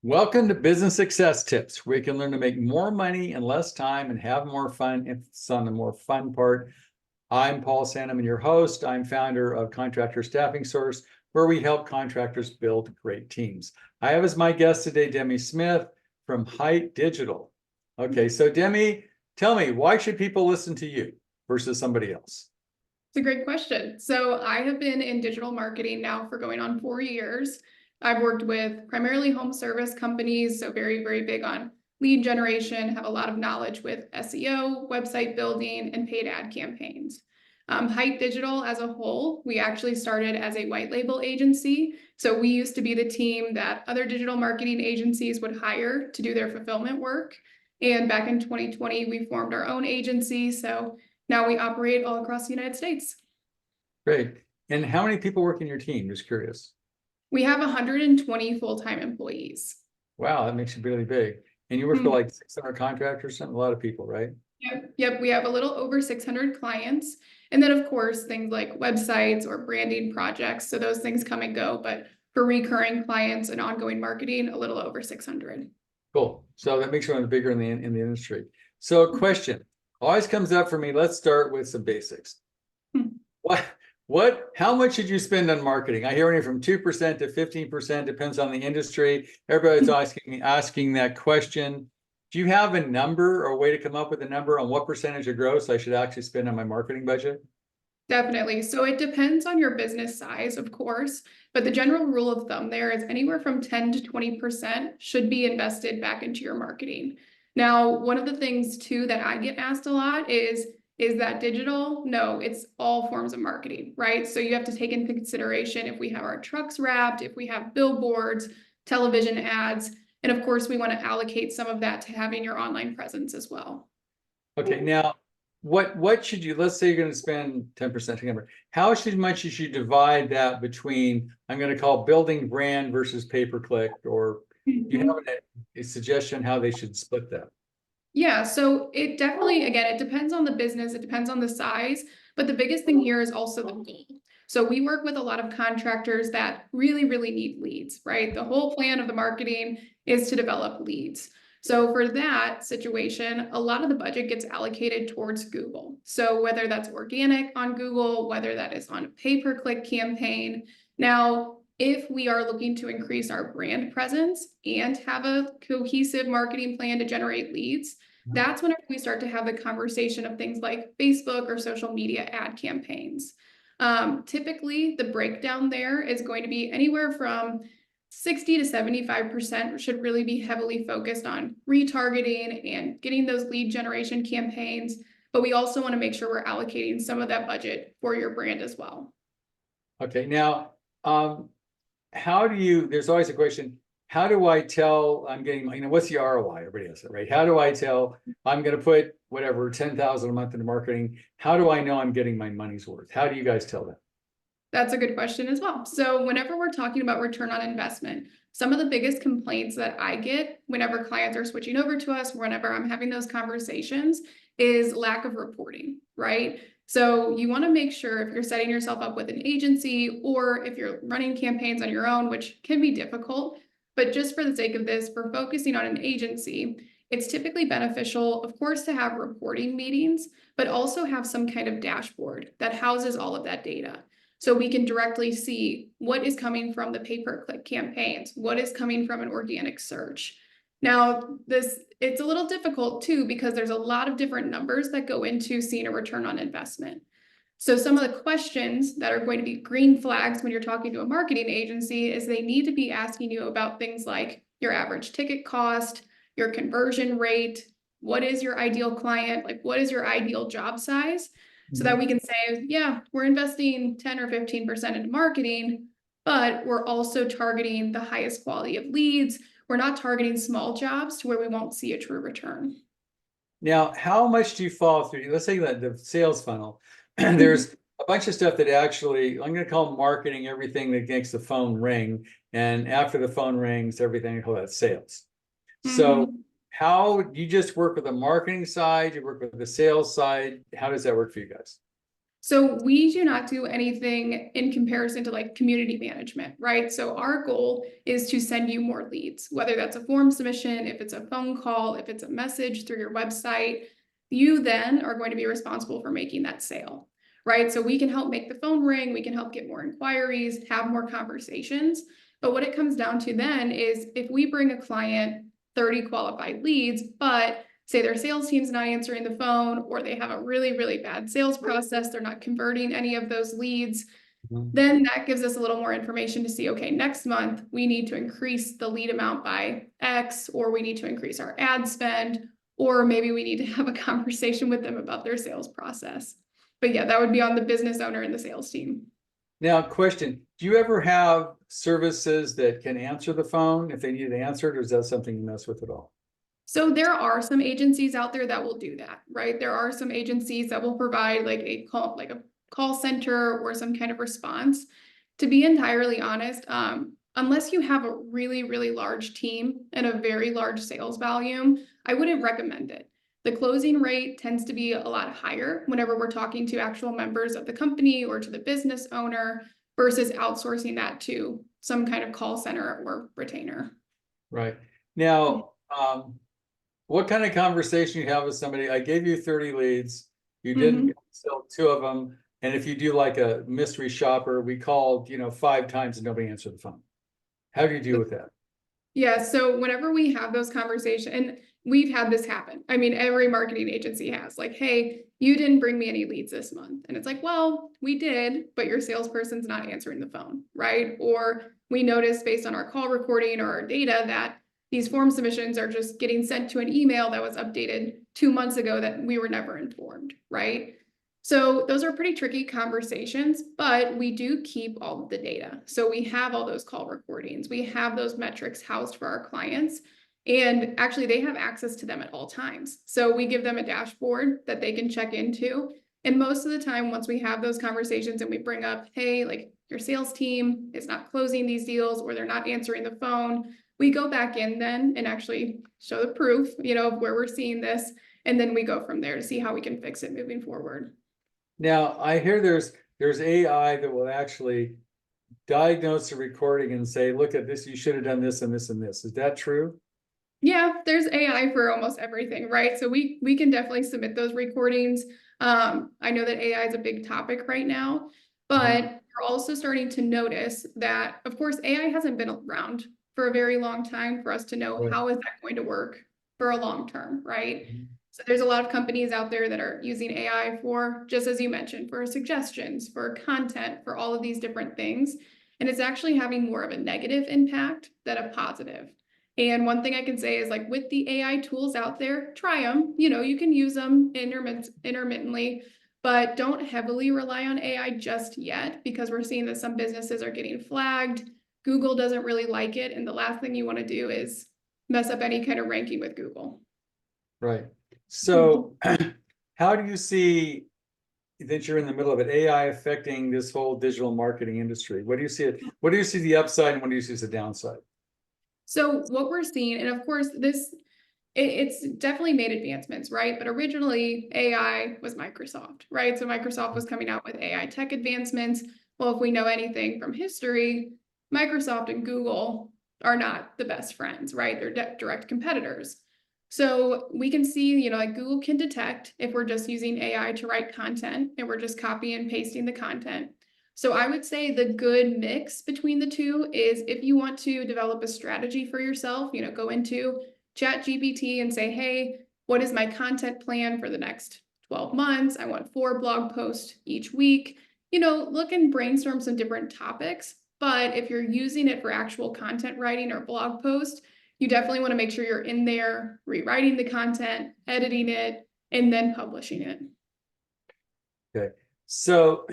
Welcome to Business Success Tips, where you can learn to make more money in less time and have more fun. It's on the more fun part. I'm Paul Sandeman, your host. I'm founder of Contractor Staffing Source, where we help contractors build great teams. I have as my guest today, Demi Smith from HITE Digital. Okay, so Demi, tell me, why should people listen to you versus somebody else? It's a great question. So I have been in digital marketing now for going on 4 years. I've worked with primarily home service companies, so very, very big on lead generation, have a lot of knowledge with SEO, website building, and paid ad campaigns. HITE Digital as a whole, we actually started as a white label agency. So we used to be the team that other digital marketing agencies would hire to do their fulfillment work. And back in 2020, we formed our own agency. So now we operate all across the United States. Great. And how many people work in your team? Just curious. We have 120 full-time employees. Wow, that makes you really big. And you work for like 600 contractors, something, a lot of people, right? Yep. We have a little over 600 clients. And then, of course, things like websites or branding projects. So those things come and go. But for recurring clients and ongoing marketing, a little over 600. Cool. So that makes you one of the bigger in the industry. So a question always comes up for me. Let's start with some basics. How much should you spend on marketing? I hear anywhere from 2% to 15%, depends on the industry. Everybody's asking that question. Do you have a number or a way to come up with a number on what percentage of gross I should actually spend on my marketing budget? Definitely. So it depends on your business size, of course, but the general rule of thumb there is anywhere from 10 to 20% should be invested back into your marketing. Now, one of the things too that I get asked a lot is that digital? No, it's all forms of marketing, right? So you have to take into consideration if we have our trucks wrapped, if we have billboards, television ads, and of course we want to allocate some of that to having your online presence as well. Okay, now what should you, let's say you're going to spend 10% number. How much you should divide that between, I'm going to call building brand versus pay-per-click, or do you have a suggestion how they should split that? Yeah, so it definitely, again, it depends on the business, it depends on the size, but the biggest thing here is also the goal. So we work with a lot of contractors that really, really need leads, right? The whole plan of the marketing is to develop leads. So for that situation, a lot of the budget gets allocated towards Google. So whether that's organic on Google, whether that is on a pay-per-click campaign. Now, if we are looking to increase our brand presence and have a cohesive marketing plan to generate leads, that's whenever we start to have the conversation of things like Facebook or social media ad campaigns. Typically, the breakdown there is going to be anywhere from 60 to 75% should really be heavily focused on retargeting and getting those lead generation campaigns. But we also want to make sure we're allocating some of that budget for your brand as well. Okay, now, how do you, there's always a question, how do I tell I'm getting, what's the ROI? Everybody has it, right? How do I tell I'm going to put whatever, 10,000 a month into marketing? How do I know I'm getting my money's worth? How do you guys tell that? That's a good question as well. So whenever we're talking about return on investment, some of the biggest complaints that I get whenever clients are switching over to us, whenever I'm having those conversations, is lack of reporting, right? So you want to make sure if you're setting yourself up with an agency or if you're running campaigns on your own, which can be difficult, but just for the sake of this, for focusing on an agency, it's typically beneficial, of course, to have reporting meetings, but also have some kind of dashboard that houses all of that data. So we can directly see what is coming from the pay-per-click campaigns, what is coming from an organic search. Now, it's a little difficult too, because there's a lot of different numbers that go into seeing a return on investment. So some of the questions that are going to be green flags when you're talking to a marketing agency is they need to be asking you about things like your average ticket cost, your conversion rate, what is your ideal client, like what is your ideal job size, so that we can say, yeah, we're investing 10 or 15% into marketing, but we're also targeting the highest quality of leads. We're not targeting small jobs to where we won't see a true return. Now, how much do you fall through? Let's say that the sales funnel, there's a bunch of stuff that actually, I'm going to call marketing everything that makes the phone ring. And after the phone rings, everything, oh, that's sales. So how you just work with the marketing side, you work with the sales side. How does that work for you guys? So we do not do anything in comparison to like community management, right? So our goal is to send you more leads, whether that's a form submission, if it's a phone call, if it's a message through your website, you then are going to be responsible for making that sale, right? So we can help make the phone ring, we can help get more inquiries, have more conversations. But what it comes down to then is if we bring a client 30 qualified leads, but say their sales team's not answering the phone, or they have a really, really bad sales process, they're not converting any of those leads, then that gives us a little more information to see, okay, next month we need to increase the lead amount by X, or we need to increase our ad spend, or maybe we need to have a conversation with them about their sales process. But yeah, that would be on the business owner and the sales team. Now, question, do you ever have services that can answer the phone if they need it answered, or is that something you mess with at all? So there are some agencies out there that will do that, right? There are some agencies that will provide like a call center or some kind of response. To be entirely honest, unless you have a really, really large team and a very large sales volume, I wouldn't recommend it. The closing rate tends to be a lot higher whenever we're talking to actual members of the company or to the business owner versus outsourcing that to some kind of call center or retainer. Right. Now, what kind of conversation you have with somebody? I gave you 30 leads. You didn't sell 2 of them. And if you do like a mystery shopper, we called, 5 times and nobody answered the phone. How do you deal with that? Yeah, so whenever we have those conversations, and we've had this happen. I mean, every marketing agency has like, hey, you didn't bring me any leads this month. And it's like, well, we did, but your salesperson's not answering the phone, right? Or we noticed based on our call recording or our data that these form submissions are just getting sent to an email that was updated 2 months ago that we were never informed, right? So those are pretty tricky conversations, but we do keep all of the data. So we have all those call recordings, we have those metrics housed for our clients, and actually they have access to them at all times. So we give them a dashboard that they can check into. And most of the time, once we have those conversations and we bring up, hey, like your sales team is not closing these deals or they're not answering the phone, we go back in then and actually show the proof, of where we're seeing this. And then we go from there to see how we can fix it moving forward. Now, I hear there's AI that will actually diagnose the recording and say, look at this, you should have done this and this and this. Is that true? Yeah, there's AI for almost everything, right? So we can definitely submit those recordings. I know that AI is a big topic right now, but we're also starting to notice that, of course, AI hasn't been around for a very long time for us to know how is that going to work for a long term, right? So there's a lot of companies out there that are using AI for, just as you mentioned, for suggestions, for content, for all of these different things. And it's actually having more of a negative impact than a positive. And one thing I can say is like with the AI tools out there, try them, you can use them intermittently, but don't heavily rely on AI just yet because we're seeing that some businesses are getting flagged. Google doesn't really like it. And the last thing you want to do is mess up any kind of ranking with Google. Right. So how do you see that you're in the middle of it, AI affecting this whole digital marketing industry? What do you see? What do you see the upside and what do you see as the downside? So what we're seeing, and of course, it's definitely made advancements, right? But originally AI was Microsoft, right? So Microsoft was coming out with AI tech advancements. Well, if we know anything from history, Microsoft and Google are not the best friends, right? They're direct competitors. So we can see, like Google can detect if we're just using AI to write content and we're just copying and pasting the content. So I would say the good mix between the two is if you want to develop a strategy for yourself, go into ChatGPT and say, hey, what is my content plan for the next 12 months? I want 4 blog posts each week. Look and brainstorm some different topics. But if you're using it for actual content writing or blog post, you definitely want to make sure you're in there rewriting the content, editing it, and then publishing it. Okay. So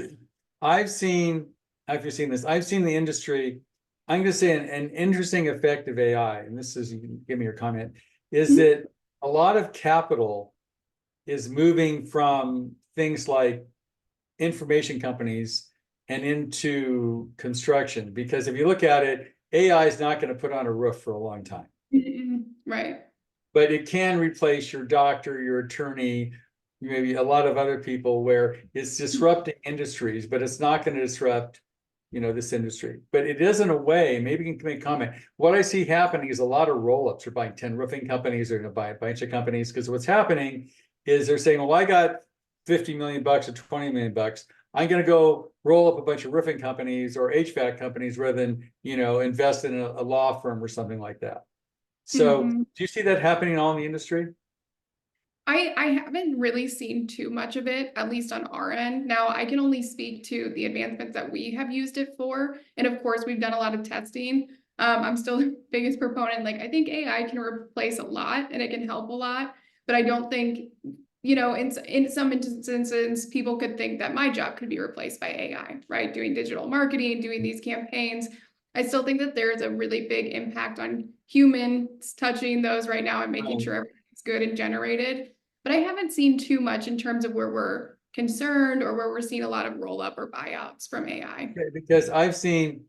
I've seen the industry, I'm going to say an interesting effect of AI, and this is, you can give me your comment, is that a lot of capital is moving from things like information companies and into construction. Because if you look at it, AI is not going to put on a roof for a long time. Right. But it can replace your doctor, your attorney, maybe a lot of other people where it's disrupting industries, but it's not going to disrupt, this industry. But it is in a way, maybe you can make a comment. What I see happening is a lot of roll-ups. They're buying 10 roofing companies, they're going to buy a bunch of companies, because what's happening is they're saying, well, I got 50 million bucks or 20 million bucks. I'm going to go roll up a bunch of roofing companies or HVAC companies rather than, invest in a law firm or something like that. So do you see that happening all in the industry? I haven't really seen too much of it, at least on our end. Now, I can only speak to the advancements that we have used it for. And of course, we've done a lot of testing. I'm still the biggest proponent. Like, I think AI can replace a lot and it can help a lot, but I don't think, in some instances, people could think that my job could be replaced by AI, right? Doing digital marketing, doing these campaigns. I still think that there's a really big impact on humans touching those right now and making sure everything's good and generated. But I haven't seen too much in terms of where we're concerned or where we're seeing a lot of roll up or buyouts from AI. Because I've seen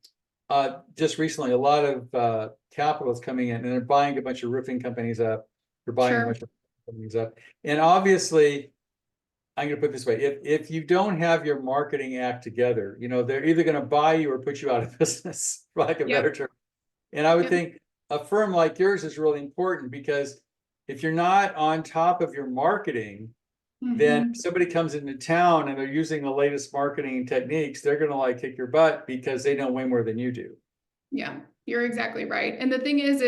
just recently a lot of capital is coming in and they're buying a bunch of roofing companies up. They're buying a bunch of companies up. And obviously, I'm going to put it this way, if you don't have your marketing act together, they're either going to buy you or put you out of business, for lack of a better term. And I would think a firm like yours is really important, because if you're not on top of your marketing, then somebody comes into town and they're using the latest marketing techniques, they're going to kick your butt because they know way more than you do. Yeah, you're exactly right. And the thing is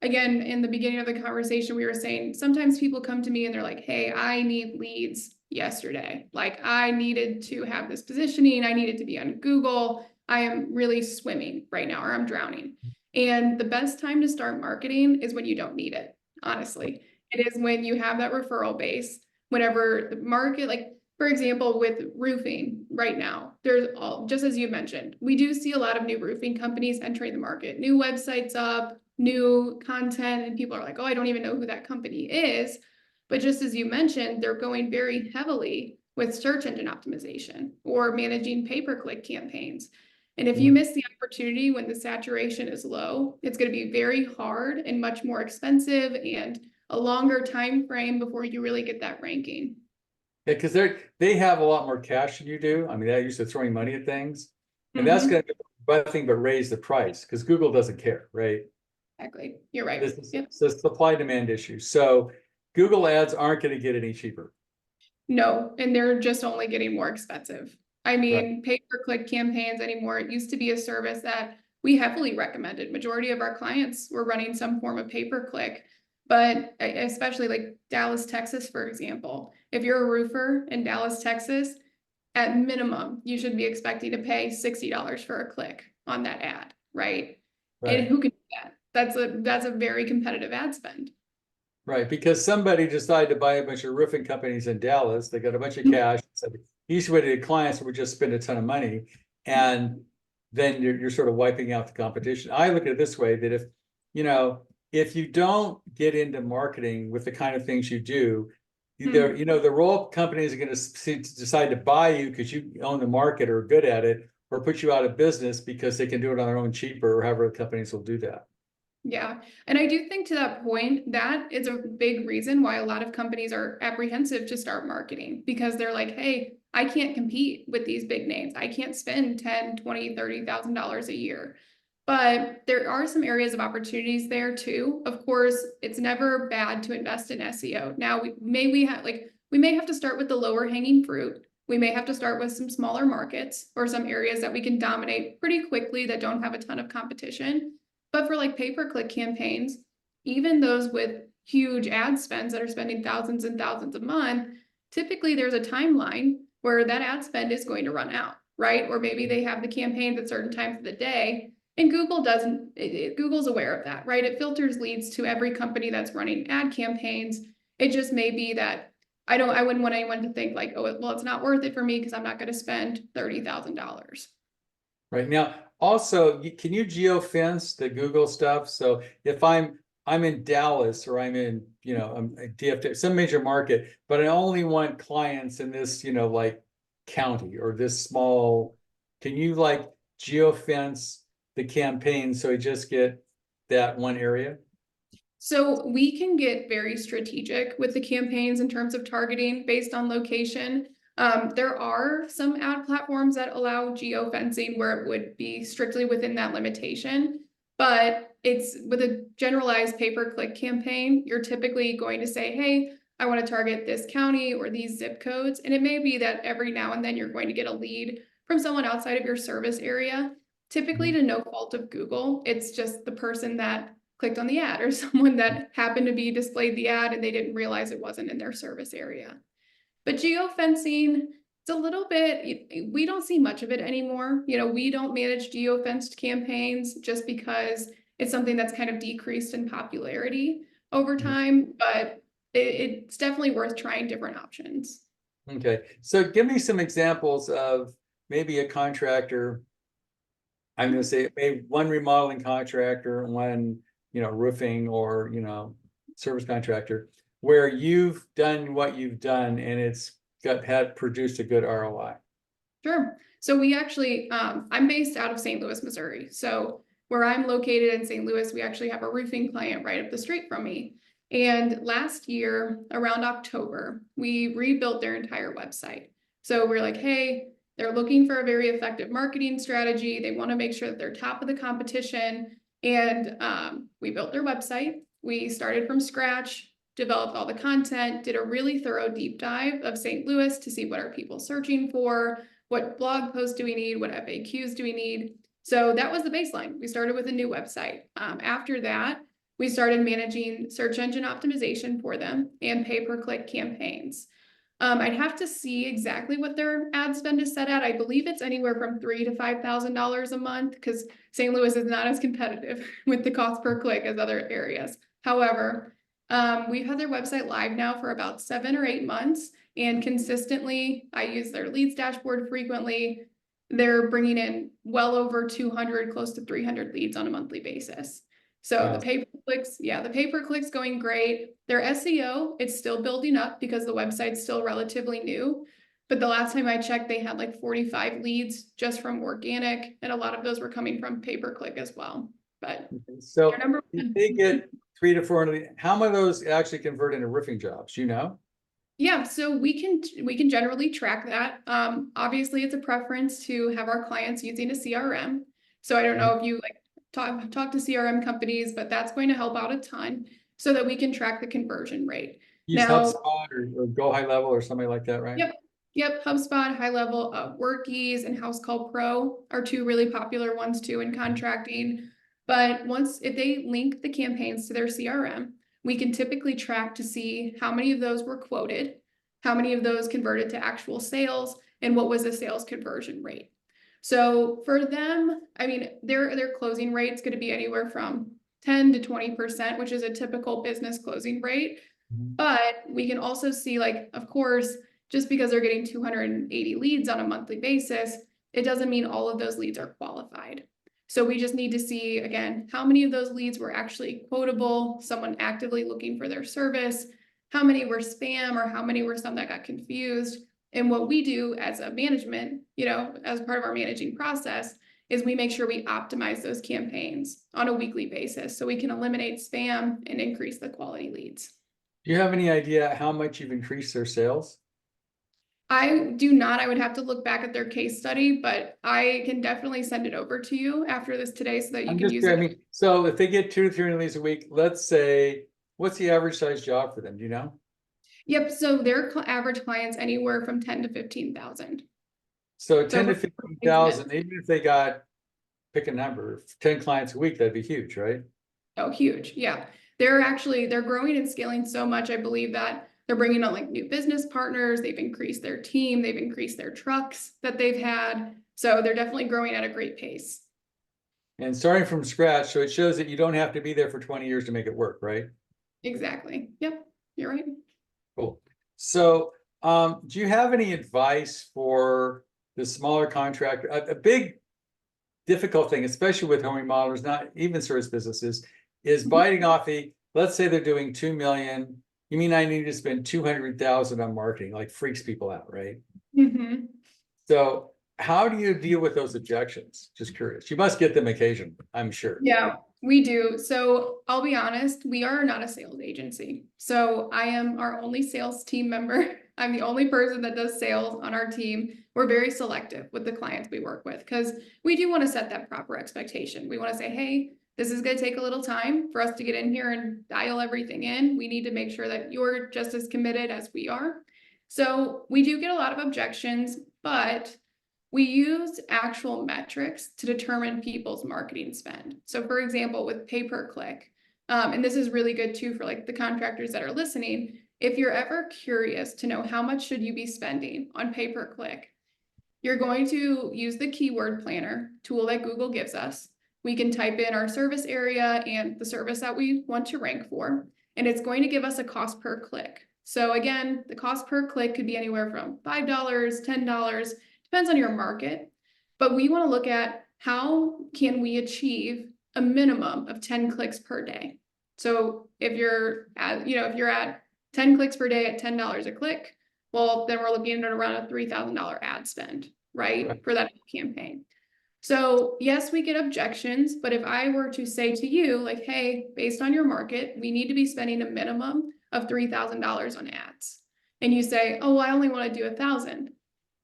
again, in the beginning of the conversation, we were saying sometimes people come to me and they're like, hey, I need leads yesterday. Like, I needed to have this positioning. I needed to be on Google. I am really swimming right now, or I'm drowning. And the best time to start marketing is when you don't need it. Honestly, it is when you have that referral base, whenever the market, like for example, with roofing right now, there's just as you mentioned, we do see a lot of new roofing companies entering the market, new websites up, new content, and people are like, oh, I don't even know who that company is. But just as you mentioned, they're going very heavily with search engine optimization or managing pay-per-click campaigns. And if you miss the opportunity when the saturation is low, it's going to be very hard and much more expensive and a longer time frame before you really get that ranking. Yeah, because they have a lot more cash than you do. I mean, they're used to throwing money at things, and that's going to do nothing but raise the price, because Google doesn't care, right? Exactly, you're right. It's a supply demand issue. So Google ads aren't going to get any cheaper. No, and they're just only getting more expensive. I mean, pay-per-click campaigns anymore, it used to be a service that we heavily recommended. Majority of our clients were running some form of pay-per-click, but especially like Dallas, Texas, for example. If you're a roofer in Dallas, Texas, at minimum, you should be expecting to pay $60 for a click on that ad, right? And who can do that? That's a very competitive ad spend. Right, because somebody decided to buy a bunch of roofing companies in Dallas. They got a bunch of cash. Said, easy way to get clients would just spend a ton of money, and then you're sort of wiping out the competition. I look at it this way: that if you don't get into marketing with the kind of things you do, the roll-up companies are going to decide to buy you because you own the market or are good at it, or put you out of business because they can do it on their own cheaper, or however companies will do that. Yeah. And I do think to that point, that is a big reason why a lot of companies are apprehensive to start marketing, because they're like, hey, I can't compete with these big names. I can't spend $10,000, $20,000, $30,000 a year. But there are some areas of opportunities there too. Of course, it's never bad to invest in SEO. Now we may have to start with the lower hanging fruit. We may have to start with some smaller markets or some areas that we can dominate pretty quickly that don't have a ton of competition. But for like pay-per-click campaigns, even those with huge ad spends that are spending thousands and thousands a month, typically there's a timeline where that ad spend is going to run out, right? Or maybe they have the campaigns at certain times of the day, and Google doesn't, Google's aware of that, right? It filters leads to every company that's running ad campaigns. It just may be that I wouldn't want anyone to think like, oh, well, it's not worth it for me because I'm not going to spend $30,000. Right now, also, can you geofence the Google stuff? So if I'm in Dallas, or I'm in, I'm a DFW, some major market, but I only want clients in this, county or this small, can you geofence the campaign so you just get that one area? So we can get very strategic with the campaigns in terms of targeting based on location. There are some ad platforms that allow geofencing where it would be strictly within that limitation, but it's with a generalized pay-per-click campaign, you're typically going to say, hey, I want to target this county or these zip codes. And it may be that every now and then you're going to get a lead from someone outside of your service area, typically to no fault of Google. It's just the person that clicked on the ad or someone that happened to be displayed the ad and they didn't realize it wasn't in their service area. But geofencing, it's a little bit, we don't see much of it anymore. You know, we don't manage geofenced campaigns just because it's something that's kind of decreased in popularity over time, but it's definitely worth trying different options. Okay, so give me some examples of maybe a contractor. I'm going to say maybe one remodeling contractor, one, roofing or, service contractor, where you've done what you've done and it's had produced a good ROI. Sure. So we actually, I'm based out of St. Louis, Missouri. So where I'm located in St. Louis, we actually have a roofing client right up the street from me. And last year, around October, we rebuilt their entire website. So we're like, hey, they're looking for a very effective marketing strategy. They want to make sure that they're top of the competition. And we built their website. We started from scratch, developed all the content, did a really thorough deep dive of St. Louis to see what are people searching for, what blog posts do we need, what FAQs do we need. So that was the baseline. We started with a new website. After that, we started managing search engine optimization for them and pay-per-click campaigns. I'd have to see exactly what their ad spend is set at. I believe it's anywhere from $3,000 to $5,000 a month because St. Louis is not as competitive with the cost per click as other areas. However, we've had their website live now for about 7 or 8 months, and consistently, I use their leads dashboard frequently. They're bringing in well over 200, close to 300 leads on a monthly basis. So Wow. the pay-per-clicks going great. Their SEO, it's still building up because the website's still relatively new. But the last time I checked, they had like 45 leads just from organic, and a lot of those were coming from pay-per-click as well. But so they're number one. they get 300 to 400. How many of those actually convert into roofing jobs? Yeah, so we can generally track that. Obviously, it's a preference to have our clients using a CRM. So I don't know if you talk to CRM companies, but that's going to help out a ton so that we can track the conversion rate. Use Now, HubSpot or Go High Level or something like that, right? Yep. HubSpot, High Level, Workies, and House Call Pro are two really popular ones too in contracting. But if they link the campaigns to their CRM, we can typically track to see how many of those were quoted, how many of those converted to actual sales, and what was the sales conversion rate. So for them, I mean, their closing rate is going to be anywhere from 10 to 20%, which is a typical business closing rate. But we can also see, like, of course, just because they're getting 280 leads on a monthly basis, it doesn't mean all of those leads are qualified. So we just need to see, again, how many of those leads were actually quotable, someone actively looking for their service, how many were spam, or how many were some that got confused. And what we do as a management, as part of our managing process, is we make sure we optimize those campaigns on a weekly basis so we can eliminate spam and increase the quality leads. Do you have any idea how much you've increased their sales? I do not. I would have to look back at their case study, but I can definitely send it over to you after this today so that you can use it. So if they get 2 to 3 leads a week, let's say, what's the average size job for them? Do you know? Yep. So their average clients anywhere from 10 to 15,000. So 10 to 15,000, even if they got, pick a number, 10 clients a week, that'd be huge, right? Oh, huge. Yeah. They're growing and scaling so much. I believe that they're bringing on like new business partners. They've increased their team. They've increased their trucks that they've had. So they're definitely growing at a great pace. And starting from scratch. So it shows that you don't have to be there for 20 years to make it work, right? Exactly. Yep. You're right. Cool. So do you have any advice for the smaller contractor? A big difficult thing, especially with home remodelers, not even service businesses, is biting off let's say they're doing 2 million. You mean I need to spend 200,000 on marketing? Like, freaks people out, right? Mm-hmm. So how do you deal with those objections? Just curious. You must get them occasionally, I'm sure. Yeah. We do. So I'll be honest, we are not a sales agency. So I am our only sales team member. I'm the only person that does sales on our team. We're very selective with the clients we work with because we do want to set that proper expectation. We want to say, hey, this is going to take a little time for us to get in here and dial everything in. We need to make sure that you're just as committed as we are. So we do get a lot of objections, but we use actual metrics to determine people's marketing spend. So for example, with pay-per-click, and this is really good too for like the contractors that are listening, if you're ever curious to know how much should you be spending on pay-per-click, you're going to use the keyword planner tool that Google gives us. We can type in our service area and the service that we want to rank for, and it's going to give us a cost per click. So again, the cost per click could be anywhere from $5, $10, depends on your market, but we want to look at how can we achieve a minimum of 10 clicks per day. So if you're at, if you're at 10 clicks per day at $10 a click, well, then we're looking at around a $3,000 ad spend, right, for that campaign. So yes, we get objections, but if I were to say to you, like, hey, based on your market, we need to be spending a minimum of $3,000 on ads. And you say, oh, well, I only want to do 1,000.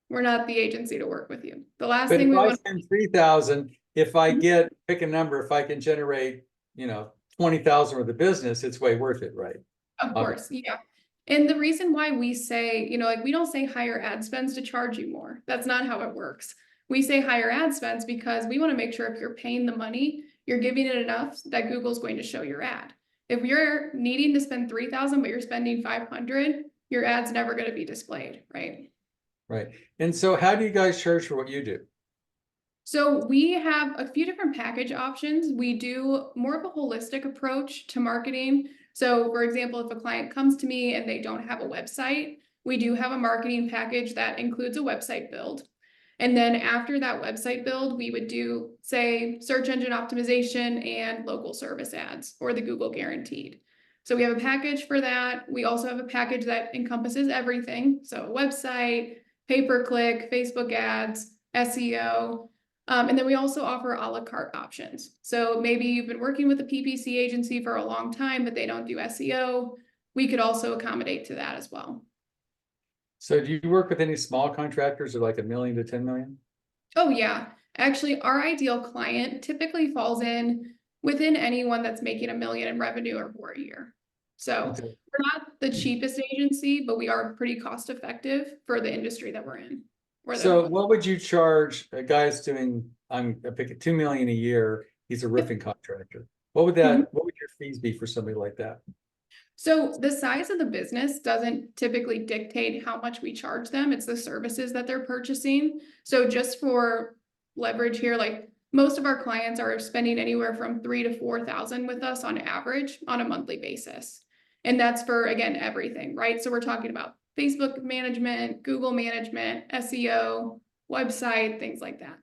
We're not the agency to work with you. The last thing we want. If I spend 3,000, if I get, pick a number, if I can generate, 20,000 worth of business, it's way worth it, right? Of course, yeah. And the reason why we say, like we don't say higher ad spends to charge you more. That's not how it works. We say higher ad spends because we want to make sure if you're paying the money, you're giving it enough that Google's going to show your ad. If you're needing to spend 3,000, but you're spending 500, your ad's never going to be displayed, right? Right. And so how do you guys charge for what you do? So we have a few different package options. We do more of a holistic approach to marketing. So for example, if a client comes to me and they don't have a website, we do have a marketing package that includes a website build. And then after that website build, we would do, say, search engine optimization and local service ads or the Google guaranteed. So we have a package for that. We also have a package that encompasses everything. So a website, pay-per-click, Facebook ads, SEO. And then we also offer a la carte options. So maybe you've been working with a PPC agency for a long time, but they don't do SEO. We could also accommodate to that as well. So do you work with any small contractors or like $1 million to 10 million? Oh yeah. Actually, our ideal client typically falls in within anyone that's making $1 million in revenue or more a year. So Okay. we're not the cheapest agency, but we are pretty cost effective for the industry that we're in. So what would you charge a guy's doing, I pick it 2 million a year, he's a roofing contractor. What would what would your fees be for somebody like that? So the size of the business doesn't typically dictate how much we charge them. It's the services that they're purchasing. So just for leverage here, like most of our clients are spending anywhere from 3,000 to 4,000 with us on average on a monthly basis. And that's for, again, everything, right? So we're talking about Facebook management, Google management, SEO, website, things like that.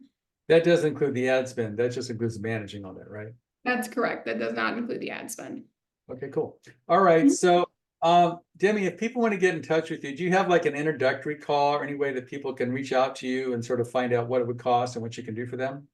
That doesn't include the ad spend. That just includes managing all that, right? That's correct. That does not include the ad spend. Okay, cool. All right. So, Demi, if people want to get in touch with you, do you have like an introductory call or any way that people can reach out to you and sort of find out what it would cost and what you can do for them?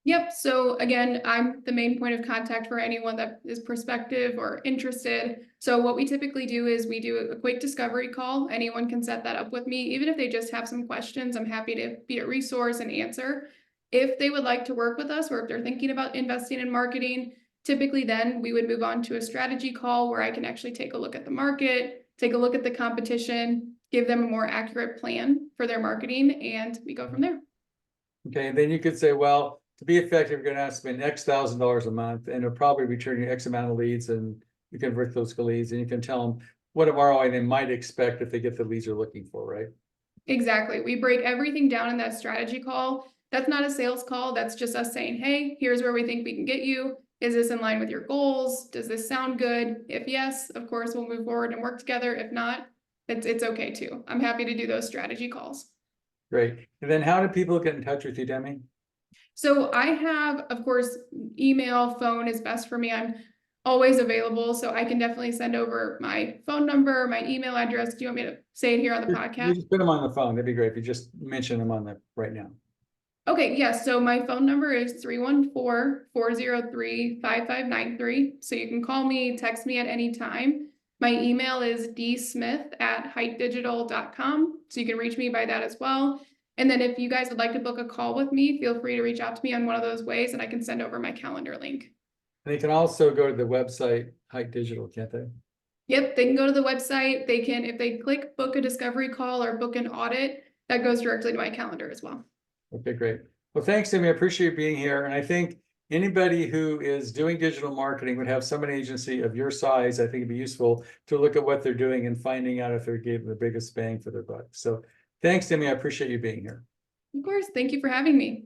Yep. So again, I'm the main point of contact for anyone that is prospective or interested. So what we typically do is we do a quick discovery call. Anyone can set that up with me. Even if they just have some questions, I'm happy to be a resource and answer. If they would like to work with us or if they're thinking about investing in marketing, typically then we would move on to a strategy call where I can actually take a look at the market, take a look at the competition, give them a more accurate plan for their marketing, and we go from there. Okay, and then you could say, well, to be effective, you're going to have to spend X $1,000 a month, and it'll probably return you X amount of leads, and you convert those leads, and you can tell them what ROI they might expect if they get the leads they're looking for, right? Exactly. We break everything down in that strategy call. That's not a sales call. That's just us saying, hey, here's where we think we can get you. Is this in line with your goals? Does this sound good? If yes, of course, we'll move forward and work together. If not, it's okay too. I'm happy to do those strategy calls. Great. And then how do people get in touch with you, Demi? So I have, of course, email, phone is best for me. I'm always available. So I can definitely send over my phone number, my email address. Do you want me to say it here on the podcast? You just put them on the phone. That'd be great if you just mention them on the right now. Okay, yes, so my phone number is 314-403-5593. So you can call me, text me at any time. My email is dsmith@hitedigital.com. So you can reach me by that as well. And then if you guys would like to book a call with me, feel free to reach out to me on one of those ways and I can send over my calendar link. They can also go to the website, HITE Digital, can't they? Yep, they can go to the website. They can, if they click book a discovery call or book an audit, that goes directly to my calendar as well. Okay, great. Well, thanks, Demi. I appreciate you being here. And I think anybody who is doing digital marketing would have some agency of your size. I think it'd be useful to look at what they're doing and finding out if they're giving the biggest bang for their buck. So thanks, Demi. I appreciate you being here. Of course, thank you for having me.